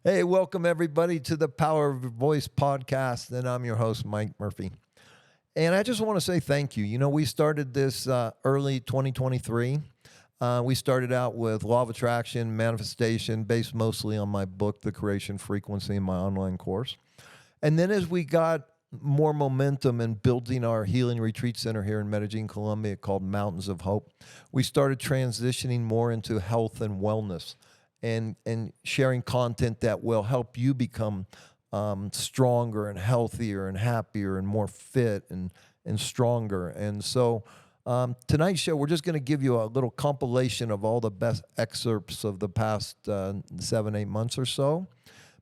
Hey, welcome everybody to the Power of Your Voice podcast. And I'm your host, Mike Murphy. And I just want to say thank you. You know, we started this early 2023. We started out with law of attraction, manifestation, based mostly on my book, The Creation Frequency, and my online course. And then as we got more momentum in building our healing retreat center here in Medellin, Colombia, called Mountains of Hope, we started transitioning more into health and wellness and sharing content that will help you become stronger and healthier and happier and more fit and stronger. And so tonight's show, we're just going to give you a little compilation of all the best excerpts of the past 7-8 months or so,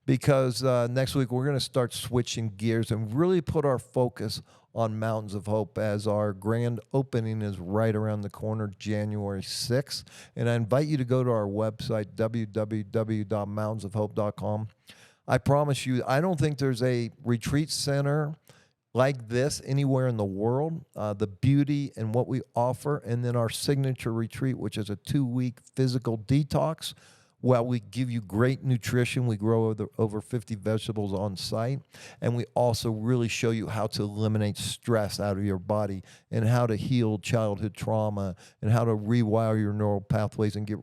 because next week we're going to start switching gears and really put our focus on Mountains of Hope, as our grand opening is right around the corner, January 6th. And I invite you to go to our website, www.mountainsofhope.com. I promise you, I don't think there's a retreat center like this anywhere in the world. The beauty and what we offer, and then our signature retreat, which is a 2-week physical detox. Well, we give you great nutrition. We grow over 50 vegetables on site. And we also really show you how to eliminate stress out of your body and how to heal childhood trauma and how to rewire your neural pathways and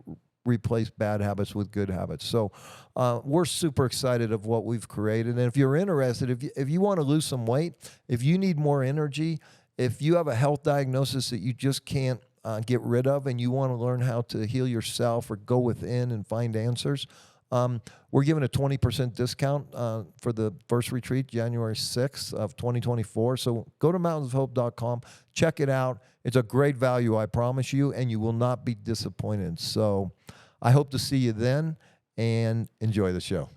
replace bad habits with good habits. So we're super excited of what we've created. And if you're interested, if you want to lose some weight, if you need more energy, if you have a health diagnosis that you just can't get rid of, and you want to learn how to heal yourself or go within and find answers, we're giving a 20% discount for the first retreat, January 6th of 2024. So go to mountainsofhope.com, check it out. It's a great value, I promise you, and you will not be disappointed. So I hope to see you then, and enjoy the show.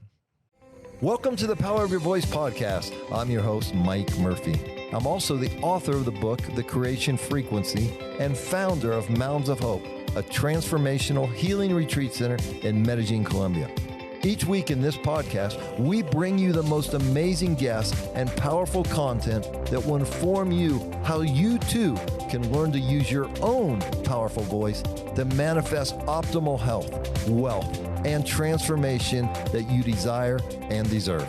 Welcome to the Power of Your Voice podcast. I'm your host, Mike Murphy. I'm also the author of the book, The Creation Frequency, and founder of Mountains of Hope, a transformational healing retreat center in Medellin, Colombia. Each week in this podcast, we bring you the most amazing guests and powerful content that will inform you how you too can learn to use your own powerful voice to manifest optimal health, wealth, and transformation that you desire and deserve.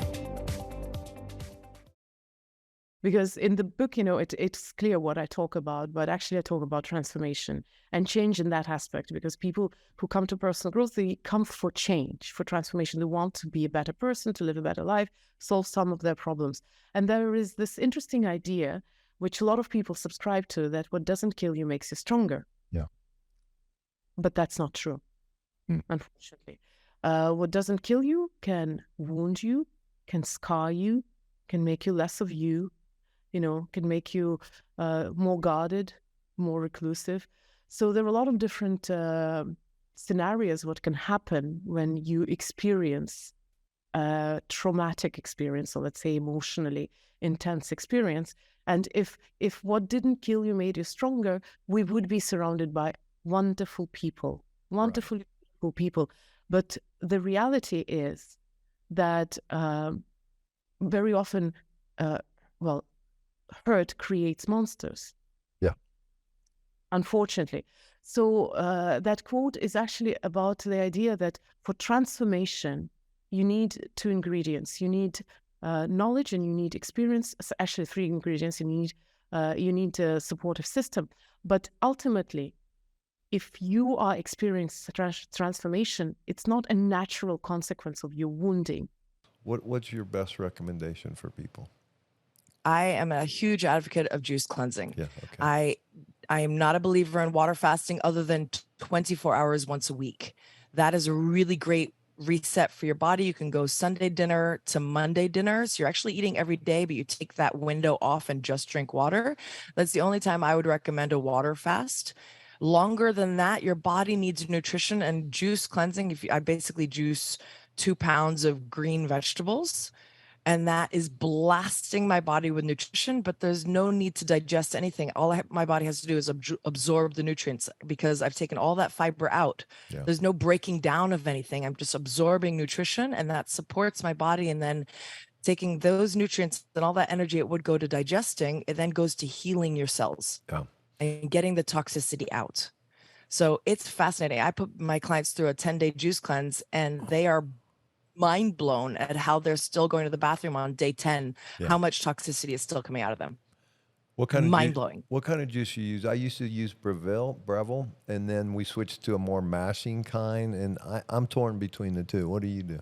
Because in the book, it's clear what I talk about, but actually I talk about transformation and change in that aspect, because people who come to personal growth, they come for change, for transformation. They want to be a better person, to live a better life, solve some of their problems. And there is this interesting idea, which a lot of people subscribe to, that what doesn't kill you makes you stronger. Yeah. But that's not true, unfortunately. What doesn't kill you can wound you, can scar you, can make you less of you, can make you more guarded, more reclusive. So there are a lot of different scenarios what can happen when you experience a traumatic experience, or let's say emotionally intense experience. And if what didn't kill you made you stronger, we would be surrounded by wonderful people. But the reality is that very often, hurt creates monsters. Yeah. Unfortunately. So that quote is actually about the idea that for transformation, you need 2 ingredients. You need knowledge and you need experience. Actually, 3 ingredients. You need a supportive system. But ultimately, if you are experiencing transformation, it's not a natural consequence of your wounding. What's your best recommendation for people? I am a huge advocate of juice cleansing. Yeah, okay. I am not a believer in water fasting other than 24 hours once a week. That is a really great reset for your body. You can go Sunday dinner to Monday dinner. So you're actually eating every day, but you take that window off and just drink water. That's the only time I would recommend a water fast. Longer than that, your body needs nutrition, and juice cleansing. I basically juice 2 pounds of green vegetables, and that is blasting my body with nutrition, but there's no need to digest anything. All my body has to do is absorb the nutrients, because I've taken all that fiber out. Yeah. There's no breaking down of anything. I'm just absorbing nutrition, and that supports my body. And then taking those nutrients and all that energy it would go to digesting, it then goes to healing your cells and getting the toxicity out. So it's fascinating. I put my clients through a 10-day juice cleanse, and they are mind blown at how they're still going to the bathroom on day 10, Yeah. how much toxicity is still coming out of them. What kind of Mind blowing. What kind of juice you use? I used to use Breville, and then we switched to a more mashing kind, and I'm torn between the two. What do you do?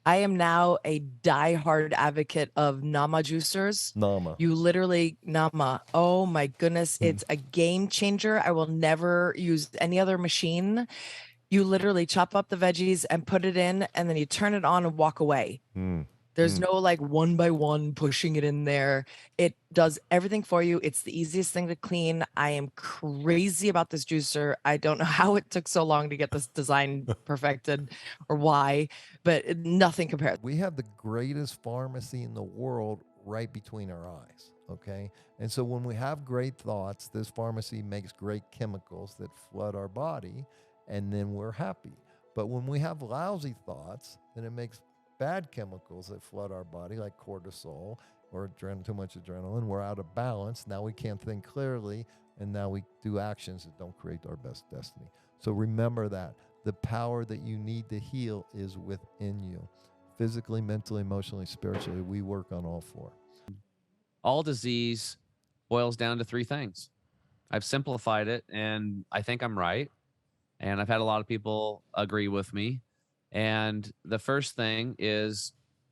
I am now a diehard advocate of Nama juicers. Nama. You literally Nama. Oh my goodness, it's a game changer. I will never use any other machine. You literally chop up the veggies and put it in, and then you turn it on and walk away. There's no like one by one pushing it in there. It does everything for you. It's the easiest thing to clean. I am crazy about this juicer. I don't know how it took so long to get this design perfected or why, but nothing compares. We have the greatest pharmacy in the world right between our eyes, okay? And so when we have great thoughts, this pharmacy makes great chemicals that flood our body, and then we're happy. But when we have lousy thoughts, then it makes bad chemicals that flood our body, like cortisol or too much adrenaline. We're out of balance. Now we can't think clearly, and now we do actions that don't create our best destiny. So remember that. The power that you need to heal is within you. Physically, mentally, emotionally, spiritually, we work on all four. All disease boils down to three things. I've simplified it, and I think I'm right. And I've had a lot of people agree with me. And the first thing is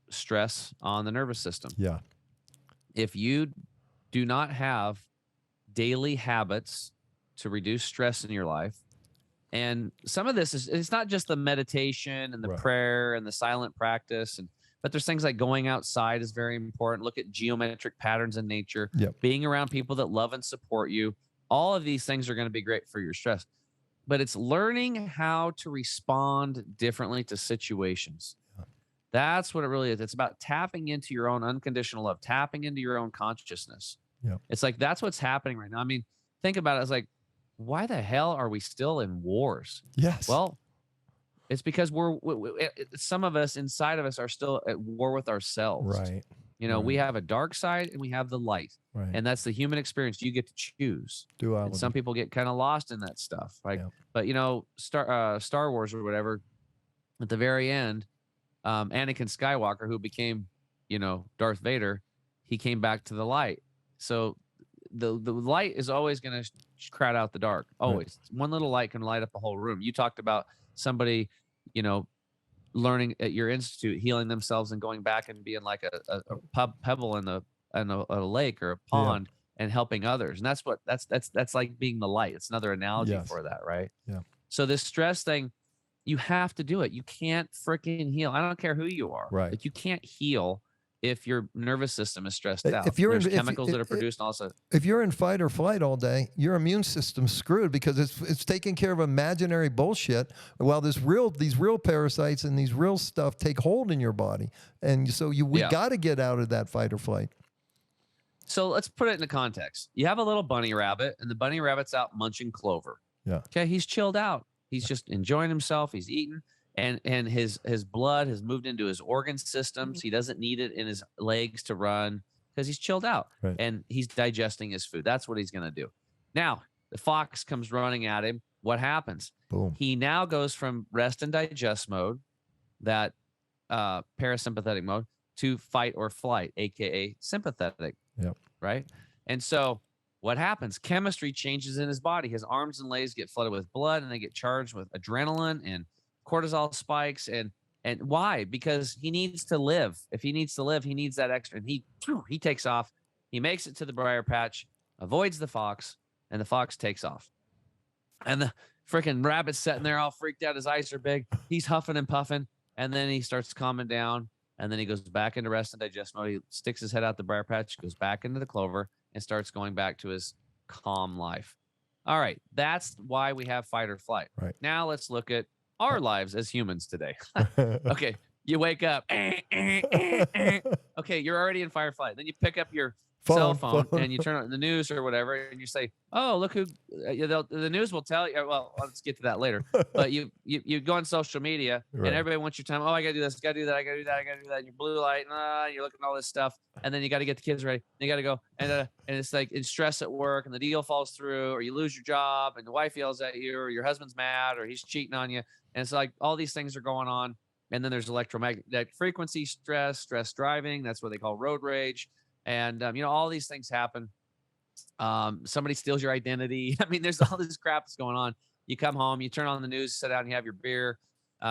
stress on the nervous system. Yeah. If you do not have daily habits to reduce stress in your life, and some of this is, it's not just the meditation and the prayer and the silent practice, but there's things like going outside is very important. Look at geometric patterns in nature, being around people that love and support you. All of these things are going to be great for your stress. But it's learning how to respond differently to situations. That's what it really is. It's about tapping into your own unconditional love, tapping into your own consciousness. It's like, that's what's happening right now. I mean, think about it. It's like, why the hell are we still in wars? Yes. Well, it's because some of us inside of us are still at war with ourselves. Right. You know, we have a dark side and we have the light. Right. And that's the human experience. You get to choose. And some people get kind of lost in that stuff. Like, but you know, Star Wars or whatever, at the very end, Anakin Skywalker, who became, you know, Darth Vader, he came back to the light. So the light is always going to crowd out the dark. Always. One little light can light up a whole room. You talked about somebody, you know, learning at your institute, healing themselves and going back and being like a pebble in a lake or a pond and helping others. And that's like being the light. It's another analogy for that, right? Yeah. So this stress thing, you have to do it. You can't freaking heal. I don't care who you are. Right. Like, you can't heal if your nervous system is stressed out. If you're There's chemicals that are produced also. If you're in fight or flight all day, your immune system's screwed because it's taking care of imaginary bullshit while these real parasites and these real stuff take hold in your body. And so we got to get out of that fight or flight. So let's put it into context. You have a little bunny rabbit, and the bunny rabbit's out munching clover. Yeah. Okay, he's chilled out. He's just enjoying himself. He's eating. And his blood has moved into his organ systems. He doesn't need it in his legs to run because he's chilled out. Right. And he's digesting his food. That's what he's going to do. Now, the fox comes running at him. What happens? Boom. He now goes from rest and digest mode, that parasympathetic mode, to fight or flight, aka sympathetic. Yep. Right. And so what happens? Chemistry changes in his body. His arms and legs get flooded with blood, and they get charged with adrenaline and cortisol spikes. And why? Because he needs to live. If he needs to live, he needs that extra. And he takes off. He makes it to the briar patch, avoids the fox, and the fox takes off. And the freaking rabbit's sitting there all freaked out. His eyes are big. He's huffing and puffing. And then he starts calming down. And then he goes back into rest and digest mode. He sticks his head out the briar patch, goes back into the clover, and starts going back to his calm life. All right. That's why we have fight or flight. Right. Now let's look at our lives as humans today. Okay. You wake up. Okay. You're already in fight or flight. Then you pick up your cell phone and you turn on the news or whatever, and you say, "Oh, look who." The news will tell you. Well, let's get to that later. But you go on social media, and everybody wants your time. Oh, I gotta do this, gotta do that, I gotta do that, I gotta do that. And your blue light, you're looking at all this stuff, and then you got to get the kids ready. And you got to go, and it's like it's stress at work, and the deal falls through, or you lose your job, and the wife yells at you, or your husband's mad, or he's cheating on you, and it's like all these things are going on. And then there's electromagnetic frequency stress driving. That's what they call road rage. And, all these things happen. Somebody steals your identity. I mean, there's all this crap that's going on. You come home, you turn on the news, sit down and you have your beer,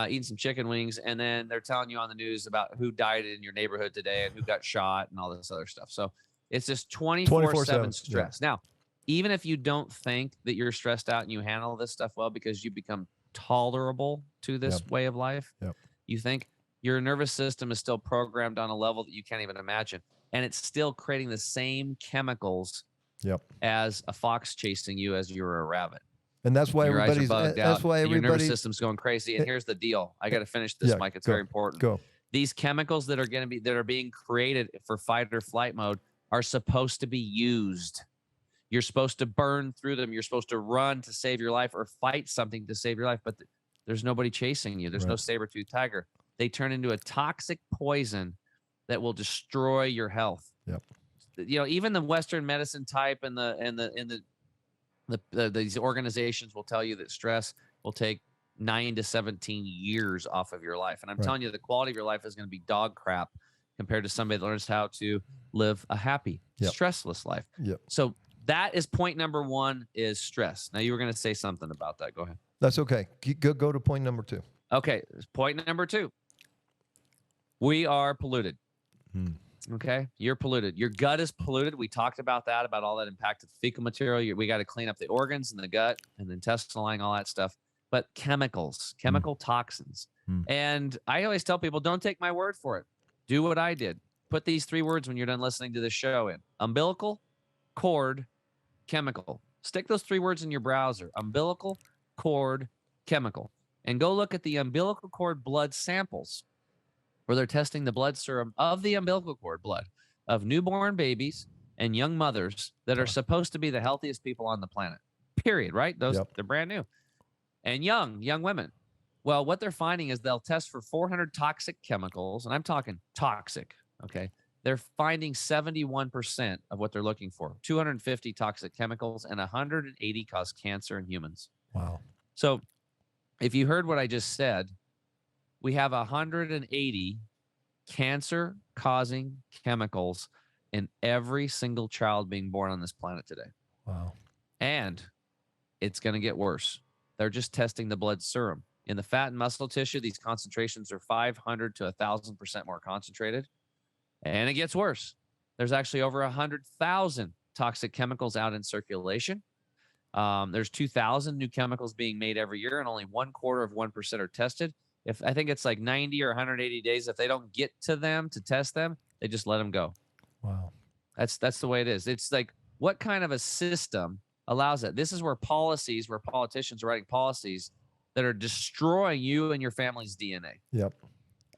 eating some chicken wings. And then they're telling you on the news about who died in your neighborhood today and who got shot and all this other stuff. So it's just 24/7 stress. Yeah. Now, even if you don't think that you're stressed out and you handle this stuff well because you become tolerable to this way of life, you think your nervous system is still programmed on a level that you can't even imagine. And it's still creating the same chemicals as a fox chasing you as you're a rabbit. And that's why your eyes are everybody's, bugged that's out, why and your nervous everybody, system's going crazy. And here's the deal. I got to finish this, Mike. It's very important. Go. These chemicals that are being created for fight or flight mode are supposed to be used. You're supposed to burn through them. You're supposed to run to save your life or fight something to save your life. But there's nobody chasing you. There's no saber-toothed tiger. They turn into a toxic poison that will destroy your health. Yep. Even the Western medicine type and these organizations will tell you that stress will take 9 to 17 years off of your life. And I'm telling you, the quality of your life is going to be dog crap compared to somebody that learns how to live a happy, stressless life. Yep. So that is point number 1 is stress. Now you were going to say something about that. Go ahead. That's okay. Go to point number 2. Okay. Point number 2. We are polluted. Okay. You're polluted. Your gut is polluted. We talked about that, about all that impacted fecal material. We got to clean up the organs and the gut and the intestinal lining, all that stuff. But chemical toxins. And I always tell people, don't take my word for it. Do what I did. Put these 3 words when you're done listening to this show in: umbilical, cord, chemical. Stick those 3 words in your browser: umbilical, cord, chemical. And go look at the umbilical cord blood samples where they're testing the blood serum of the umbilical cord blood of newborn babies and young mothers that are supposed to be the healthiest people on the planet, period, right? They're brand new. And young women. Well, what they're finding is they'll test for 400 toxic chemicals, and I'm talking toxic, okay? They're finding 71% of what they're looking for, 250 toxic chemicals, and 180 cause cancer in humans. Wow. So if you heard what I just said, we have 180 cancer-causing chemicals in every single child being born on this planet today. Wow. And it's going to get worse. They're just testing the blood serum. In the fat and muscle tissue, these concentrations are 500 to 1,000% more concentrated. And it gets worse. There's actually over 100,000 toxic chemicals out in circulation. There's 2,000 new chemicals being made every year, and only 0.25% are tested. If I think it's like 90 or 180 days, if they don't get to them to test them, they just let them go. Wow. That's the way it is. It's like, what kind of a system allows that? This is where politicians are writing policies that are destroying you and your family's DNA. Yep.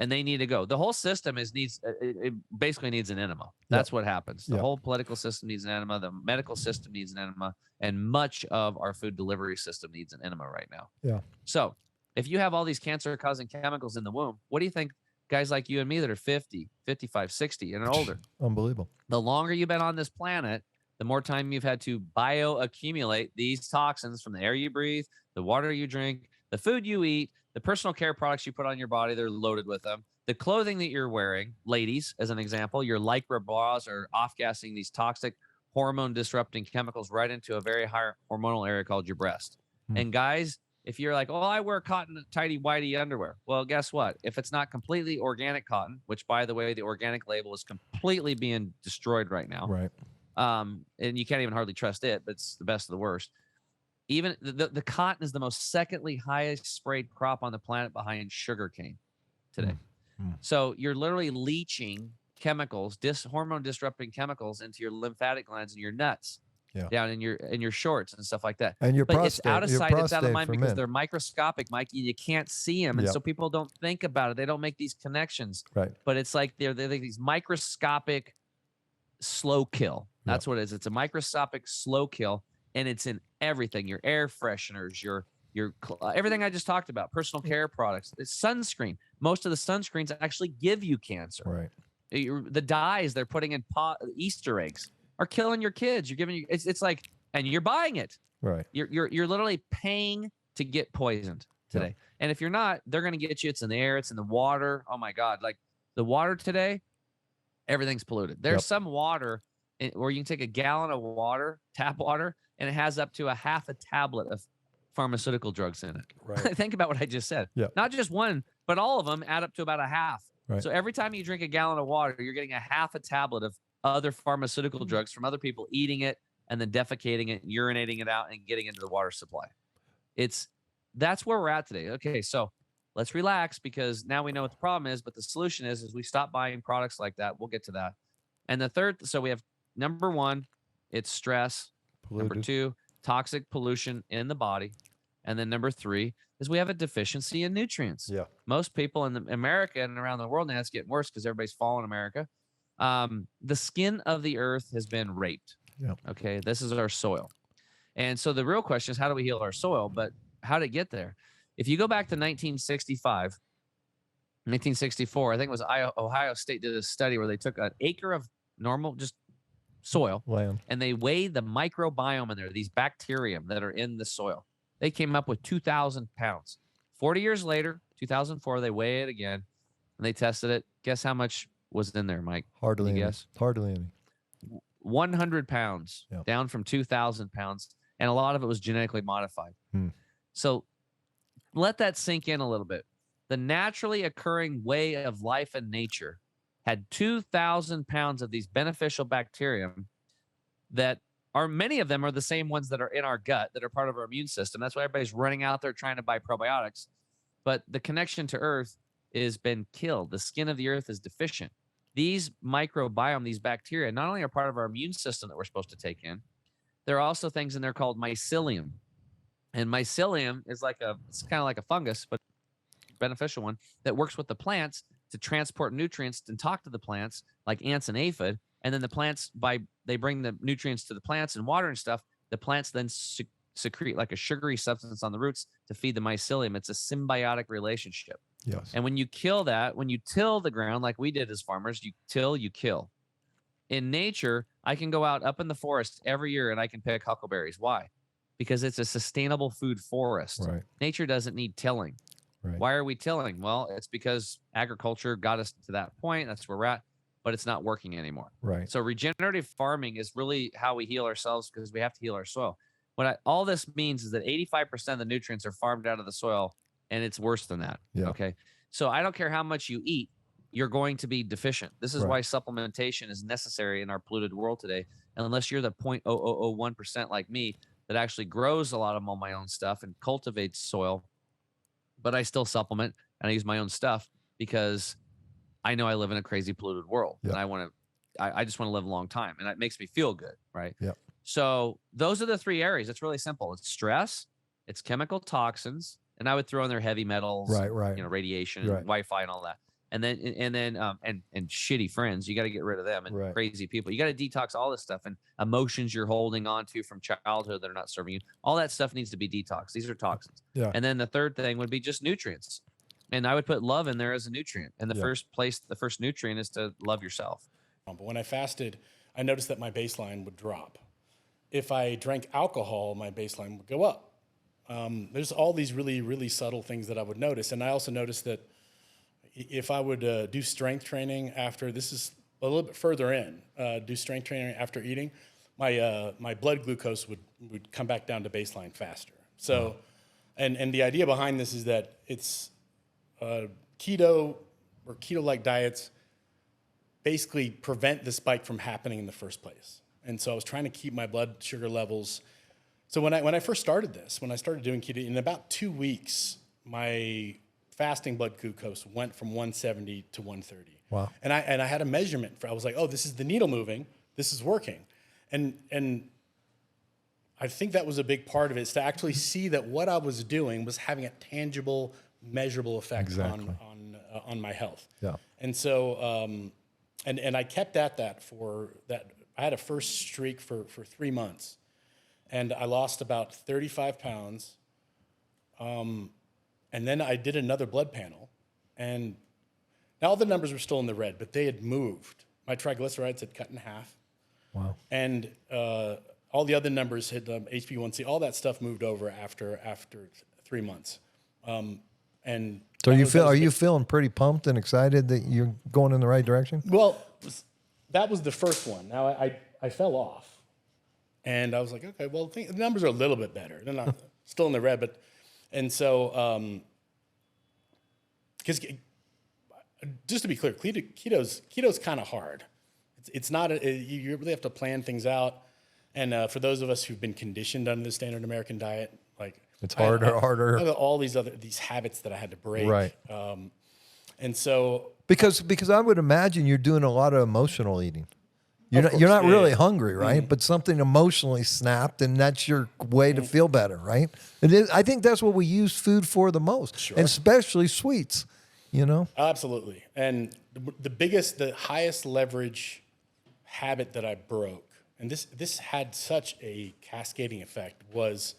And they need to go. The whole system it basically needs an enema. That's what happens. The whole political system needs an enema. The medical system needs an enema. And much of our food delivery system needs an enema right now. Yeah. So if you have all these cancer-causing chemicals in the womb, what do you think guys like you and me that are 50, 55, 60 and older? Unbelievable. The longer you've been on this planet, the more time you've had to bioaccumulate these toxins from the air you breathe, the water you drink, the food you eat, the personal care products you put on your body, they're loaded with them. The clothing that you're wearing, ladies, as an example, your Lycra bras are off-gassing these toxic hormone-disrupting chemicals right into a very high hormonal area called your breast. And guys, if you're like, oh, I wear cotton tighty-whitey underwear. Well, guess what? If it's not completely organic cotton, which, by the way, the organic label is completely being destroyed right now. Right. And you can't even hardly trust it, but it's the best of the worst. Even the cotton is the most secondly highest sprayed crop on the planet behind sugarcane today. So you're literally leaching chemicals, hormone disrupting chemicals into your lymphatic glands and your nuts, down in your shorts and stuff like that. And your but prostate, it's out of sight, it's out of mind because men. they're microscopic, Mikey. You can't see them, and so people don't think about it. They don't make these connections. Right. But it's like they're these microscopic slow kill. That's what it is. It's a microscopic slow kill, and it's in everything: your air fresheners, your everything I just talked about, personal care products, it's sunscreen. Most of the sunscreens actually give you cancer. Right. The dyes they're putting in Easter eggs are killing your kids. You're giving it's like, and you're buying it. Right. You're literally paying to get poisoned today. And if you're not, they're going to get you. It's in the air. It's in the water. Oh my God. Like the water today, everything's polluted. There's some water where you can take a gallon of water, tap water, and it has up to a half a tablet of pharmaceutical drugs in it. Right. Think about what I just said. Yep. Not just one, but all of them add up to about a half. Right. So every time you drink a gallon of water, you're getting a half a tablet of other pharmaceutical drugs from other people eating it and then defecating it, urinating it out, and getting into the water supply. That's where we're at today. Okay, so let's relax because now we know what the problem is, but the solution is we stop buying products like that. We'll get to that. And the third, so we have number one, it's stress. Polluted. Number two, toxic pollution in the body. And then number three is we have a deficiency in nutrients. Yeah. Most people in America and around the world now, it's getting worse because everybody's following America. The skin of the earth has been raped. Yeah. Okay, this is our soil. And so the real question is, how do we heal our soil? But how did it get there? If you go back to 1965, 1964, I think it was Ohio State did a study where they took an acre of normal, just soil, land, and they weighed the microbiome in there, these bacterium that are in the soil. They came up with 2,000 pounds. 40 years later, 2004, they weigh it again, and they tested it. Guess how much was in there, Mike? Hardly Can you any. guess? Hardly any. 100 pounds, down from 2,000 pounds, and a lot of it was genetically modified. So let that sink in a little bit. The naturally occurring way of life and nature had 2,000 pounds of these beneficial bacterium that are, many of them are the same ones that are in our gut that are part of our immune system. That's why everybody's running out there trying to buy probiotics. But the connection to earth has been killed. The skin of the earth is deficient. These microbiome, these bacteria, not only are part of our immune system that we're supposed to take in, there are also things in there called mycelium. And mycelium is it's kind of like a fungus, but beneficial one that works with the plants to transport nutrients and talk to the plants like ants and aphid. And then the plants, they bring the nutrients to the plants and water and stuff. The plants then secrete like a sugary substance on the roots to feed the mycelium. It's a symbiotic relationship. Yes. And when you kill that, when you till the ground like we did as farmers, you till, you kill. In nature, I can go out up in the forest every year and I can pick huckleberries. Why? Because it's a sustainable food forest. Right. Nature doesn't need tilling. Right. Why are we tilling? Well, it's because agriculture got us to that point. That's where we're at, but it's not working anymore. Right. So regenerative farming is really how we heal ourselves because we have to heal our soil. All this means is that 85% of the nutrients are farmed out of the soil, and it's worse than that. Yeah. Okay. So I don't care how much you eat, you're going to be deficient. This is why supplementation is necessary in our polluted world today. And unless you're the 0.0001% like me that actually grows a lot of my own stuff and cultivates soil, but I still supplement and I use my own stuff because I know I live in a crazy polluted world and I just want to live a long time, and it makes me feel good. Right. Yeah. So those are the three areas. It's really simple. It's stress, it's chemical toxins, and I would throw in there heavy metals, right. Radiation, and Wi-Fi and all that. And then shitty friends, you got to get rid of them, and crazy people. You got to detox all this stuff and emotions you're holding on to from childhood that are not serving you. All that stuff needs to be detoxed. These are toxins. Yeah. And then the third thing would be just nutrients. And I would put love in there as a nutrient. And the first nutrient is to love yourself. But when I fasted, I noticed that my baseline would drop. If I drank alcohol, my baseline would go up. There's all these really, really subtle things that I would notice. And I also noticed that if I would do strength training after, this is a little bit further in, do strength training after eating, my blood glucose would come back down to baseline faster. So, and the idea behind this is that it's keto or keto-like diets basically prevent the spike from happening in the first place. And so I was trying to keep my blood sugar levels. So when I first started this, when I started doing keto, in about 2 weeks, my fasting blood glucose went from 170 to 130. Wow. And I had a measurement I was like, oh, this is the needle moving. This is working. And I think that was a big part of it, is to actually see that what I was doing was having a tangible, measurable effect on my health. Yeah. And so, and I kept at that for that. I had a first streak for 3 months, and I lost about 35 pounds. And then I did another blood panel, and now all the numbers were still in the red, but they had moved. My triglycerides had cut in half. Wow. And all the other numbers had HbA1c, all that stuff moved over after 3 months. And So that you was- feel that was are you good. feeling pretty pumped and excited that you're going in the right direction? Well, that was the first one. Now I fell off, and I was like, okay, well, the numbers are a little bit better. They're not still in the red, but and so because just to be clear, keto's kind of hard. It's not you really have to plan things out. And for those of us who've been conditioned under the standard American diet, like It's harder. I have all these habits that I had to break. Right. And so Because I would imagine you're doing a lot of emotional eating. You're Of not course, really yeah. hungry, right? But something emotionally snapped, and that's your way to feel better, right? I think that's what we use food for the most, Sure. and especially sweets. You know, absolutely. And the highest leverage habit that I broke, and this had such a cascading effect, was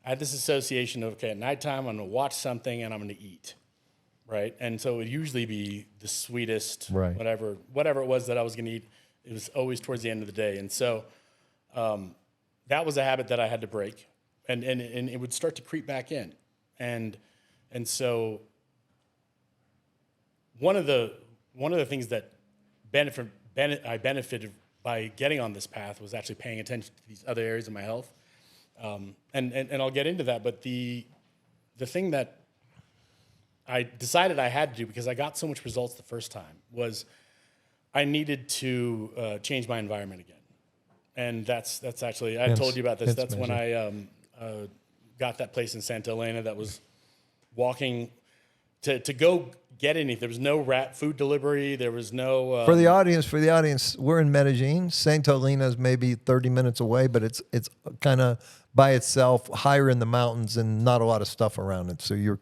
I had this association of, okay, at nighttime I'm gonna watch something and I'm gonna eat, right? And so it would usually be the sweetest, Right. whatever it was that I was gonna eat. It was always towards the end of the day, and so that was a habit that I had to break, and it would start to creep back in, and so one of the things that I benefited by getting on this path was actually paying attention to these other areas of my health, and I'll get into that. But the thing that I decided I had to do, because I got so much results the first time, was I needed to change my environment again, and that's actually I told you about this. That's when I got that place in Santa Elena that was walking to go get anything. There was no food delivery. There was no for the audience, we're in Medellin. Santa Elena is maybe 30 minutes away, but it's kind of by itself, higher in the mountains, and not a lot of stuff around it. So you're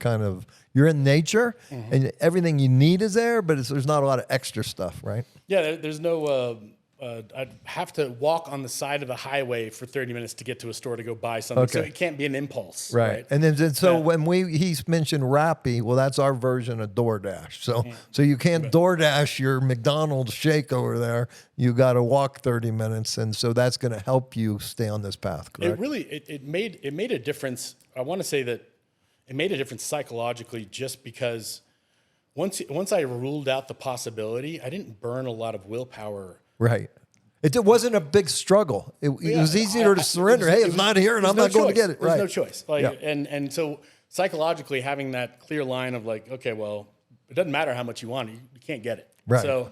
in nature, and everything you need is there, but there's not a lot of extra stuff, right? Yeah, there's no. I'd have to walk on the side of the highway for 30 minutes to get to a store to go buy something. So Okay. it can't be an impulse, Right. right? And then so Yeah. when he's mentioned Rappi, well, that's our version of DoorDash. So you can't DoorDash your McDonald's shake over there. You got to walk 30 minutes, and so that's going to help you stay on this path. Correct? It really it made a difference. I want to say that it made a difference psychologically, just because once I ruled out the possibility, I didn't burn a lot of willpower. Right. It wasn't a big struggle. It was easier to surrender. Hey, it's not here, and I'm not going to get it. There's Right. no choice. And so psychologically, having that clear line of like, okay, well, it doesn't matter how much you want, you can't get it. Right. So,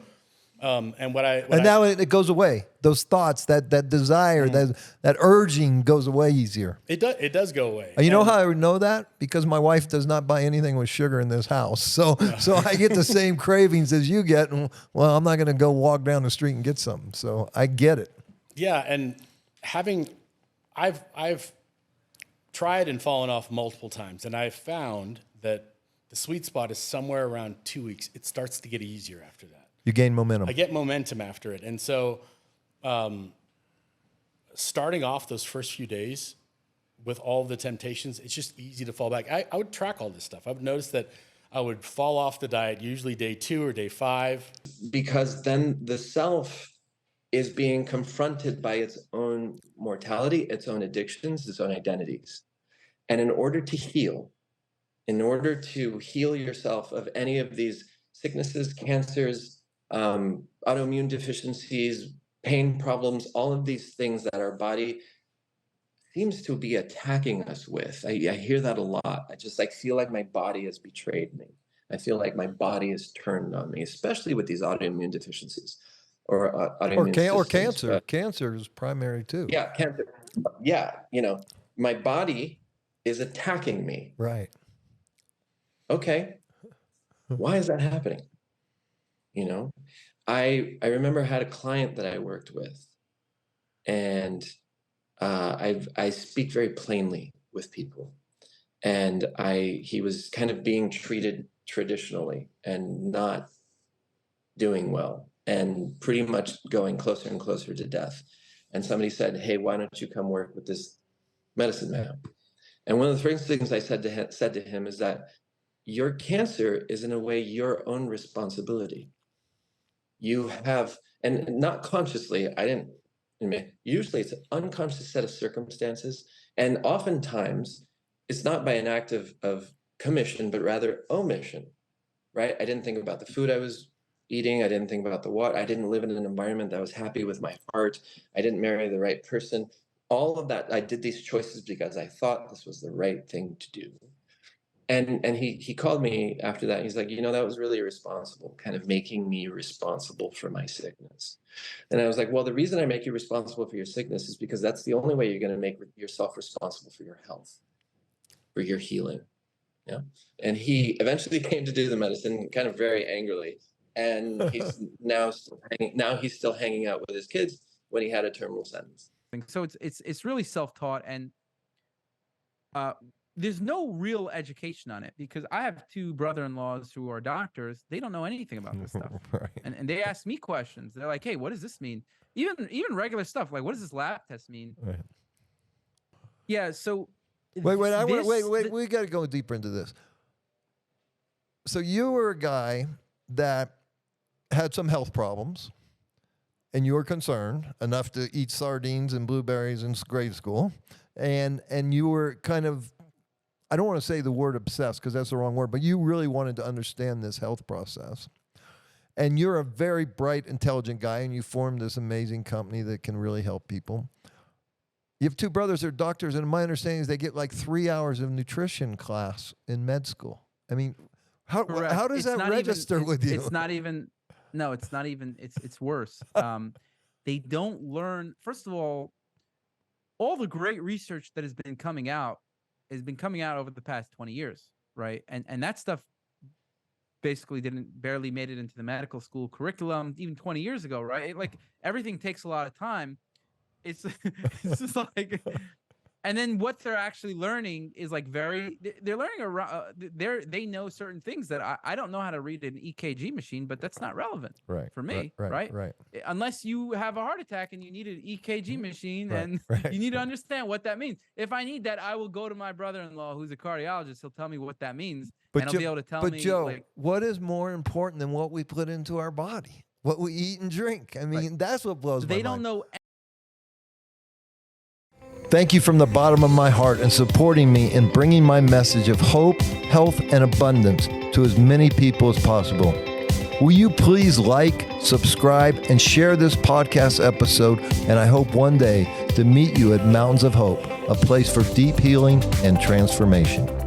Now it goes away. Those thoughts, that desire, that urging goes away easier. it does go away. You know how I would know that? Because my wife does not buy anything with sugar in this house. So I get the same cravings as you get. And, well, I'm not going to go walk down the street and get something. So I get it. Yeah, and I've tried and fallen off multiple times, and I've found that the sweet spot is somewhere around 2 weeks. It starts to get easier after that. You gain momentum. I get momentum after it. And so starting off those first few days with all the temptations, it's just easy to fall back. I would track all this stuff. I would notice that I would fall off the diet, usually day 2 or day 5. Because then the self is being confronted by its own mortality, its own addictions, its own identities. And in order to heal yourself of any of these sicknesses, cancers, autoimmune deficiencies, pain problems, all of these things that our body seems to be attacking us with. I hear that a lot. I just feel like my body has betrayed me. I feel like my body has turned on me, especially with these autoimmune deficiencies or autoimmune Or systems. cancer. Cancer is primary too. Yeah, cancer. Yeah, my body is attacking me. Right. Okay, why is that happening? I remember I had a client that I worked with, and I speak very plainly with people, and he was kind of being treated traditionally and not doing well, and pretty much going closer and closer to death. And somebody said, "Hey, why don't you come work with this medicine man?" And one of the first things I said to him is that your cancer is in a way your own responsibility. You have, and not consciously, usually it's an unconscious set of circumstances. And oftentimes it's not by an act of commission, but rather omission, right? I didn't think about the food I was eating. I didn't think about the water. I didn't live in an environment that was happy with my heart. I didn't marry the right person. All of that, I did these choices because I thought this was the right thing to do. And he called me after that. He's like, that was really irresponsible, kind of making me responsible for my sickness. And I was like, well, the reason I make you responsible for your sickness is because that's the only way you're going to make yourself responsible for your health, for your healing. Yeah. And he eventually came to do the medicine kind of very angrily. And he's now still hanging out with his kids when he had a terminal sentence. So it's really self-taught, and there's no real education on it, because I have two brother-in-laws who are doctors. They don't know anything about this stuff. Right. And they ask me questions. They're like, hey, what does this mean? Even regular stuff, like, what does this lab test mean? Right. Yeah, so Wait, we got to go deeper into this. So you were a guy that had some health problems, and you were concerned enough to eat sardines and blueberries in grade school, and you were kind of, I don't want to say the word obsessed because that's the wrong word, but you really wanted to understand this health process. And you're a very bright, intelligent guy, and you formed this amazing company that can really help people. You have two brothers that are doctors, and my understanding is they get like 3 hours of nutrition class in med school. I mean, how does that register with you? It's not even. No, it's not even. It's worse. They don't learn. First of all the great research that has been coming out over the past 20 years, right? And that stuff basically barely made it into the medical school curriculum even 20 years ago, right? Like, everything takes a lot of time. It's just like, and then what they're actually learning is like they're learning around, they know certain things that I don't know how to read an EKG machine, but that's not relevant for me, right? Unless you have a heart attack and you need an EKG machine, and you need to understand what that means. If I need that, I will go to my brother-in-law who's a cardiologist. He'll tell me what that means, and he'll be able to tell me. But Joe, what is more important than what we put into our body, what we eat and drink? I mean, that's what blows my mind. They don't know. Thank you from the bottom of my heart in supporting me in bringing my message of hope, health, and abundance to as many people as possible. Will you please like, subscribe, and share this podcast episode? And I hope one day to meet you at Mountains of Hope, a place for deep healing and transformation.